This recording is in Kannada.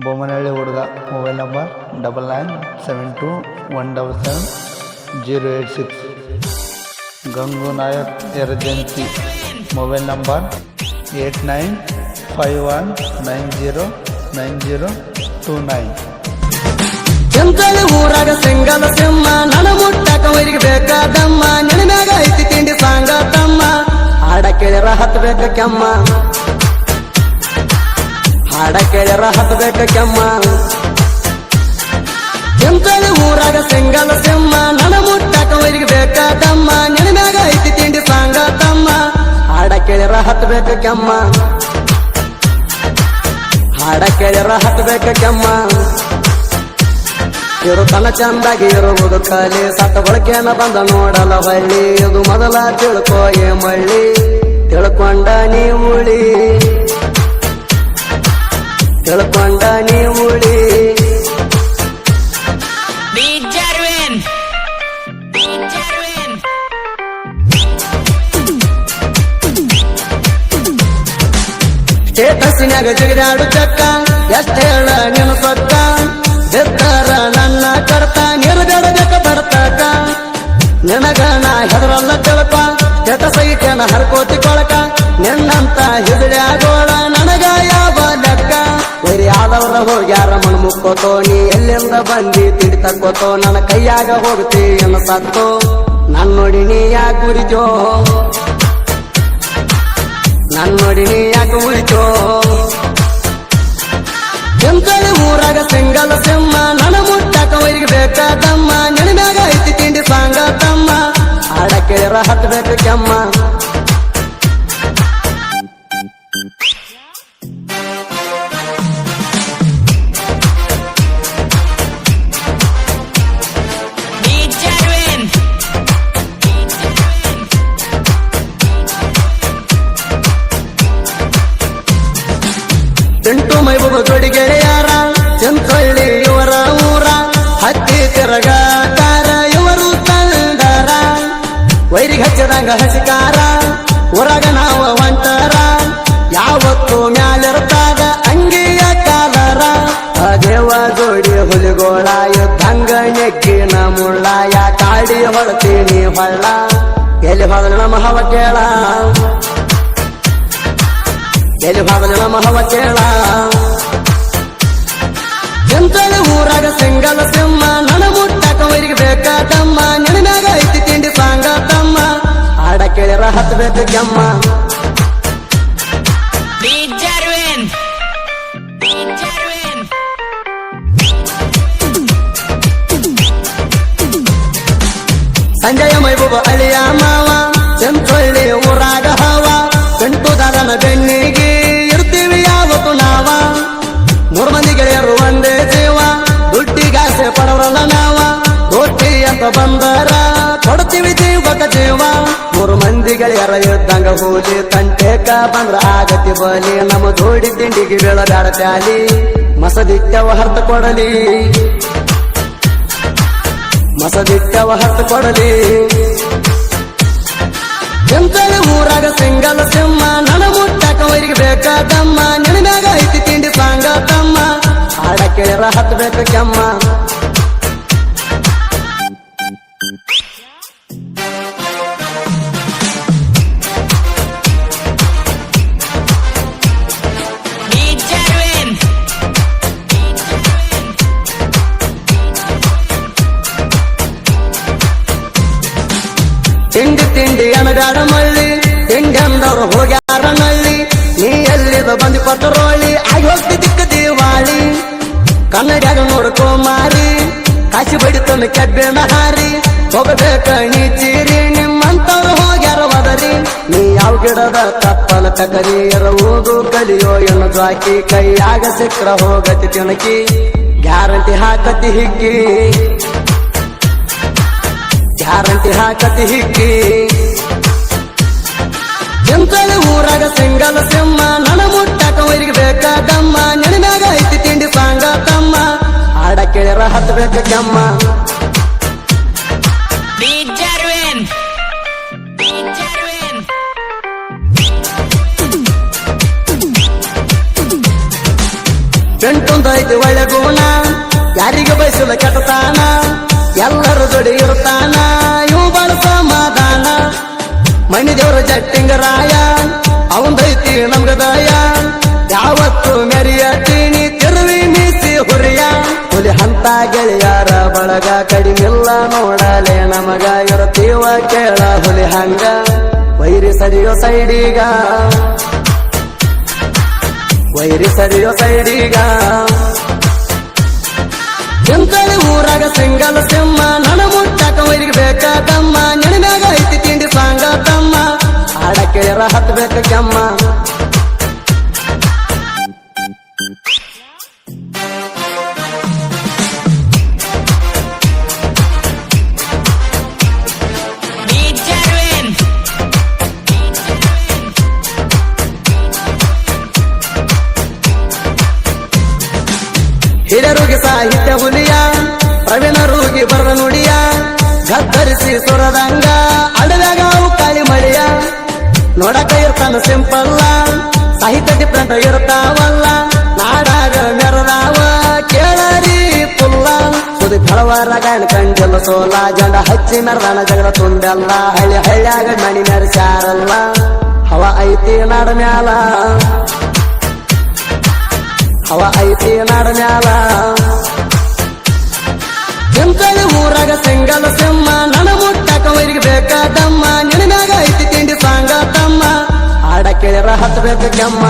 ಬೊಮ್ಮನಹಳ್ಳಿ ಹುಡುಗ. Mobile number 9972177086. Gangu Nayak emergency. Mobile number 8951909029. ಎಂತಳಿ ಊರಾಗ ಸಿಂಗಲ ಸಿಂಹ ನನ ಮುಟ್ಟಕ ವೈರಿಗೆ ಬೇಕಾದಮ್ಮ ನೆನಮ್ಯಾಗ ಐತಿ ತಿಂಡಿ ಸಾಂಗ ತಮ್ಮ ಹಾಡ ಕೇಳ್ಯಾರ ಹತ್ಬೇಕ ಕೆಮ್ಮ ಹಾಡ ಕೇಳ್ಯಾರ ಹತ್ಬೇಕ ಕೆಮ್ಮ ಎಂತಳಿ ಊರಾಗ ಸಿಂಗಲ ಸಿಂಹ ನನ ಮುಟ್ಟಕ ವೈರಿಗೆ ಬೇಕಾದಮ್ಮ ನೆನಮ್ಯಾಗ ಐತಿ ತಿಂಡಿ ಸಾಂಗ ತಮ್ಮ ಹಾಡ ಕೇಳ್ಯಾರ ಹತ್ಬೇಕ ಕೆಮ್ಮ ಹಾಡ ಕೇಳ್ಯಾರ ಹತ್ಬೇಕ ಕೆಮ್ಮ ಇರು ತನ ಚಂದಾಗಿ ಇರುವುದು ಕಲಿ ಸತ್ತ ಬಳಕೆನ ಬಂದ ನೋಡಲ ಹೊಳ್ಳಿ ಇದು ಮೊದಲ ತಿಳ್ಕೋ ಏ ಮಳ್ಳಿ ತಿಳ್ಕೊಂಡ ನೀ ಉಳಿ ತಿಳ್ಕೊಂಡ ನೀ ಉಳಿ ಸ್ಟೇಟಸ್ನ್ಯಾಗ ಜಿಗಿದಾಡು ಚಕ್ಕ ಎಷ್ಟ ಹೇಳ ನೀನು ಸೊಕ್ಕ ಬೆತ್ತರ ನನ್ನ ಕಡತ ನಿರ್ಬೇಡಬೇಕ ಬರ್ತಕ ನಿನಗಣ ಹೆದರಲ್ಲ ತಿಳ್ಕ ಸ್ಟೇಟಸ್ ಐತೇನ ಹರ್ಕೋತಿ ಕೊಳಕ ನಿನ್ನಂತ ಹಿಡಿಯಾಗೋಳ ನನಗ ಯಾವ ಲೆಕ್ಕ ವೈರಿ ಆದವ್ರ ಹೋಗ್ಯಾರ ಮಣ್ ಮುಕ್ಕೋತೋ ನೀ ಎಲ್ಲಿಂದ ಬಂದಿ ತಿಂಡಿ ತಕ್ಕೋತೋ ನನ್ನ ಕೈಯಾಗ ಹೋಗ್ತಿ ಎನ್ನ ಸತ್ತೋ ನನ್ ನೋಡಿ ನೀ ಯಾಕೆ ಉರಿತೋ ನನ್ ನೋಡಿ ನೀ ಯಾಕೆ ಉಳಿತೋ ಎಂತಳಿ ಊರಾಗ ಸಿಂಗಲ ಸಿಂಹ ನನ ಮುಟ್ಟಕ ವೈರಿಗೆ ಬೇಕಾದಮ್ಮ ನೆನಮ್ಯಾಗ ಐತಿ ತಿಂಡಿ ಸಾಂಗ ತಮ್ಮ ಹಾಡ ಕೇಳ್ಯಾರ ಹತ್ಬೇಕ ಕೆಮ್ಮ ತಿಂಟು ಮೈಬೂಬ ಜೋಡಿ ಗೆಳೆಯಾರ ಚಂತೊಳ್ಳಿ ಇವರ ಊರ ಹತ್ತಿ ತಿರಗಾಕಾರ ಇವರು ತಂದಾರ ವೈರಿಗೆ ಹಚ್ಚದಂಗ ಹಸಿಕಾರ ಊರಾಗ ನಾವ ಒಂಟರ ಯಾವತ್ತು ಮ್ಯಾಲಿರ್ತಾಗ ಅಂಗಿಯ ಕಾಲರ ಅದೇವ ಜೋಡಿ ಹುಲಿಗೋಳ ಯುದ್ಧಂಗ ನೆಕ್ಕಿನ ಮುಳ್ಳ ಯಾ ಕಾಡಿ ಹೊಳ್ತೀನಿ ಹೊಳ್ಳ ಎಲ್ಲಿ ಹೊಳ ನಮ್ಮ ಹವ ಕೇಳ ಎಲ್ಲಿ ಭಾಗದ ನಮ್ಮ ಹವ ಕೇಳ ಎಂತಳಿ ಊರಾಗ ಸಿಂಗಲ ಸಿಂಹ ನನ ಮುಟ್ಟಕ ವೈರಿಗೆ ಬೇಕಾದಮ್ಮ ನೆನಮ್ಯಾಗ ಐತಿ ತಿಂಡಿ ಸಾಂಗ ತಮ್ಮ ಹಾಡ ಕೇಳ್ಯಾರ ಹತ್ಬೇಕ ಕೆಮ್ಮ ಸಂಜಯ ಮೈಬೂಬ ಅಳಿಯ ಮಾವ ಚಂತೊಳ್ಳಿ ಊರಾಗ ಹವ ಗಂಟುದಾರನ ಬೆನ್ನಿಗೆ ಇರ್ತೀವಿ ಯಾವತ್ತು ನಾವ ಮೂರು ಮಂದಿ ಗೆಳೆಯರು ಒಂದೇ ಜೀವ ದುಡ್ಡಿಗಾಸೆ ಪಡವರಲ್ಲ ನಾವ ರೊಟ್ಟಿ ಅಂತ ಬಂದರ ಕೊಡ್ತೀವಿ ಜೀವಕ ಜೀವ ಮೂರು ಮಂದಿ ಗೆಳೆಯರ ಇದ್ದಂಗ ಹೋಲಿ ತಂಟೇಕ ಬಂದ್ರ ಆಗತಿ ಬಲಿ ನಮ್ಮ ಜೋಡಿ ತಿಂಡಿಗೆ ಬೀಳದಾಡ ತ್ಯಾಲಿ ಮಸದಿಟ್ಟವ ಹರ್ತ ಕೊಡಲಿ ಮಸದಿಟ್ಟವ ಹರ್ತ ಕೊಡಲಿ ಎಂತಳಿ ಊರಾಗ ಸಿಂಗಲ ಸಿಂಹ ನನ ಮುಟ್ಟಕ ವೈರಿಗೆ ಬೇಕಾದಮ್ಮ ನೆನಮ್ಯಾಗ ಐತಿ ತಿಂಡಿ ಸಾಂಗ ತಮ್ಮ ಹಾಡ ಕೇಳ್ಯಾರ ಹತ್ಬೇಕ ಕೆಮ್ಮ ತಿಂಡಿ ತಿಂಡಿ ಅನಗಾಡ ಮಳ್ಳಿ ತಿಂಡಿ ಅಂದವ್ರು ಹೋಗ್ಯಾರ ನಳ್ಳಿ ನೀ ಎಲ್ಲಿದ ಬಂದಿ ಪಟ್ಟರೋಳಿ ಆಗಿ ಹೋಗ್ತಿ ದಿಕ್ಕ ದಿವಾಳಿ ಕನ್ನಡಿಯಾಗ ನೋಡ್ಕೋ ಮಾರಿ ಕಾಶಿ ಬಡಿತನ ಕೆಬ್ಬಿನ ಹಾರಿ ಹೋಗಬೇಕ ನೀ ಚೀರಿ ನಿಮ್ಮಂತವ್ರು ಹೋಗ್ಯಾರ ಒದರಿ ನೀ ಯಾವ ಗಿಡದ ತಪ್ಪಲ ತಕರಿ ಎರವುದು ಕಲಿಯೋ ಎನ್ನು ಜಾಕಿ ಕೈಯಾಗ ಸಿಕ್ರ ಹೋಗತಿ ತಿಣಕಿ ಗ್ಯಾರಂಟಿ ಹಾಕತಿ ಹಿಕ್ಕಿ ಗ್ಯಾರಂಟಿ ಹಾಕತಿ ಹಿಕ್ಕಿ ಎಂತಳಿ ಊರಾಗ ಸಿಂಗಲ ಸಿಂಹ ನನ ಮುಟ್ಟಕ ವೈರಿಗೆ ಬೇಕಾದಮ್ಮ ನೆನಮ್ಯಾಗ ಐತಿ ತಿಂಡಿ ಸಾಂಗ ತಮ್ಮ ಹಾಡ ಕೇಳ್ಯಾರ ಹತ್ಬೇಕ ಕೆಮ್ಮ ಪೆಂಟೊಂದೈತಿ ಒಳ್ಳೆ ಗುಣ ಯಾರಿಗೆ ಬಯಸಿಲ್ಲ ಕೆಟ್ಟತಾನ ಎಲ್ಲರ ಜೋಡಿ ಇರ್ತಾನ ಇವು ಬಾಳ ಸಮಾಧಾನ ಮಣ್ಣಿ ದೇವರ ಜಟ್ಟಿಂಗರಾಯ ಅವಂದೈತಿ ನಮ್ಗ ದಯ ಯಾವತ್ತು ಮೆರಿಯತೀನಿ ತಿರುವಿ ಮೀಸಿ ಹುರಿಯ ಹುಲಿ ಹಂತ ಗೆಳೆಯಾರ ಬಳಗ ಕಡಿಮಿಲ್ಲ ನೋಡಲೆ ನಮಗ ಇರತೀವ ಕೇಳ ಹುಲಿ ಹಂಗ ವೈರಿ ಸರಿಯೋ ಸೈಡಿಗ ವೈರಿ ಸರಿಯೋ ಸೈಡಿಗ ಎಂತಳಿ ಊರಾಗ ಸಿಂಗಲ್ ಸಿಂಹ ನನ ಮುಟ್ಟಕ ವೈರಿಗೆ ಬೇಕಾದಮ್ಮ ನೆನಮ್ಯಾಗ ಐತಿ ತಿಂಡಿ ಸಾಂಗ ತಮ್ಮ ಹಾಡ ಕೇಳಿರ ಹತ್ಬೇಕ ಕೆಮ್ಮ ಹಿರಿಯರಿಗೆ ಸಾಹಿತ್ಯ ಹುಲಿಯ ಪ್ರವೀಣರಿಗೆ ಬರದ ನುಡಿಯ ಗದ್ದರಿಸಿ ಸುರದಂಗ ಅಡವ್ಯಾಗ ಅವು ಕಾಳಿ ಮಳಿಯ ನೋಡಕ ಇರ್ತಾನ ಸಿಂಪಲ್ಲ ಸಾಹಿತ್ಯ ಡಿಫ್ರೆಂಟ್ ಇರ್ತಾವಲ್ಲ ನಾಡಾಗ ಮೆರದಾವ ಕೇಳರಿ ಪುಲ್ಲ ಸುದಿ ಫಳವಾರ ಗಾಯನ ಕಂಡಿಲ್ಲ ಸೋಲ ಜಂಡ ಹಚ್ಚಿ ಮೆರದಾನ ಜಗಳ ತುಂಡಲ್ಲ ಹಳ್ಳಿ ಹಳ್ಳಿಯಾಗ ಮಣಿ ಮೆರೆಸ್ಯಾರಲ್ಲ ಹವ ಐತಿ ನಾಡ ಮ್ಯಾಲ ಹವ ಐತಿ ನಾಡ ಮ್ಯಾಲ ಎಂತಳಿ ಊರಾಗ ಸಿಂಗಲ್ ಸಿಂಹ ನನ ಮುಟ್ಟಕ ವೈರಿಗೆ ಬೇಕಾದಮ್ಮ ನೆನಮ್ಯಾಗ ಐತಿ ತಿಂಡಿ ಸಾಂಗ ತಮ್ಮ ಹಾಡ ಕೇಳಿರ ಹತ್ಬೇಕು ಕೆಮ್ಮ